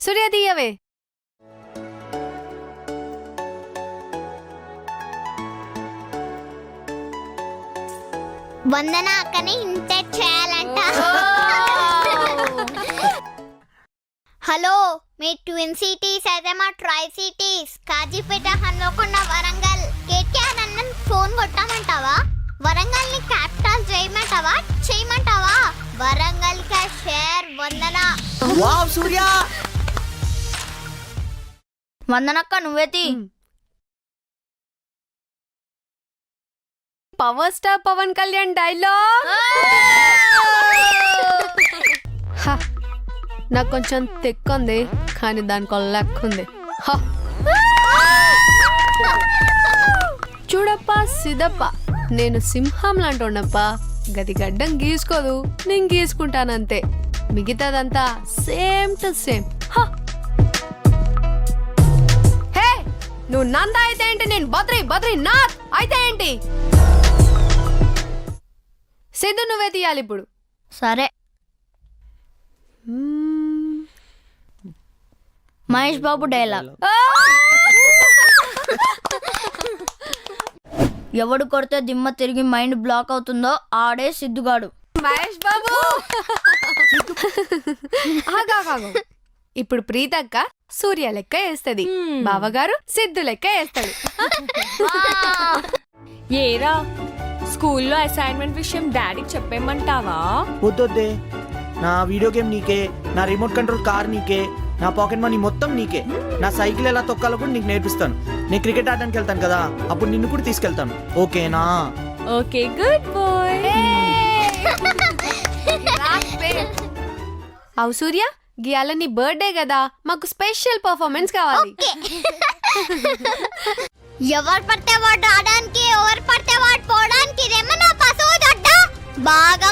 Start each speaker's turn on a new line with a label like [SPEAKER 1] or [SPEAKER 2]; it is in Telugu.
[SPEAKER 1] సూర్య తీయవే.
[SPEAKER 2] వందన అక్కని ఇంటర్ చేయాలంట. హలో, మీ ట్విన్ సిటీస్ అయితే మా ట్రై సిటీస్ కాజీపేట, హన్మకొండ, వరంగల్. కేటీఆర్ అన్న ఫోన్ కొట్టామంటావా? వరంగల్ ని క్యాపిటల్ చేయమంటావా? వరంగల్ కా షేర్ వందన.
[SPEAKER 3] వావ్ సూర్య,
[SPEAKER 2] వందనక్క నువ్వేతి.
[SPEAKER 1] Power star Pawan Kalyan dialogue. నాకు కొంచెం తెక్కుంది, కానీ దానికి లెక్క ఉంది. చూడప్పా సిదప్ప, నేను సింహం లాంటోడప్పా. గది గడ్డం గీసుకోదు, నేను గీసుకుంటానంతే. మిగతాదంతా సేమ్ టు సేమ్. హే, నువ్వు నంద అయితే ఏంటి, నేను బద్రీనాథ్ అయితే ఏంటి? సిద్ధు నువ్వే తీయాలి ఇప్పుడు.
[SPEAKER 2] సరే. మహేష్ బాబు డైలాగ్. ఎవడు కొడితే దిమ్మ తిరిగి మైండ్ బ్లాక్ అవుతుందో ఆడే సిద్ధుగాడు.
[SPEAKER 1] మహేష్ బాబు. ఆగాగాగు. ఇప్పుడు ప్రీతక్క సూర్య లెక్క వేస్తది, బావగారు సిద్ధు లెక్క వేస్తాడు.
[SPEAKER 4] ఏరా, స్కూల్లో అసైన్మెంట్ విషయం డాడీకి చెప్పేమంటావా?
[SPEAKER 3] వద్దొద్దే. నా వీడియో గేమ్ నీకే, నా రిమోట్ కంట్రోల్ కార్ నీకే, నా పాకెట్ మనీ మొత్తం నీకే. నా సైకిల్ ఎలా తొక్కాలో కూడా నీకు నేర్పిస్తాను. నేను క్రికెట్ ఆడడానికి వెళ్తాను కదా, అప్పుడు నిన్ను కూడా తీసుకెళ్తాను. ఓకేనా?
[SPEAKER 4] Okay, good boy.
[SPEAKER 1] అవు సూర్య, గియాల నీ బర్త్డే కదా, మాకు స్పెషల్ పర్ఫార్మెన్స్ కావాలి.
[SPEAKER 2] ఎవరు పడితే వాడు రావడానికి, ఎవరు పడితే వాడు పోవడానికి ఇదేమన్నా పశువు దొడ్డ. బాగా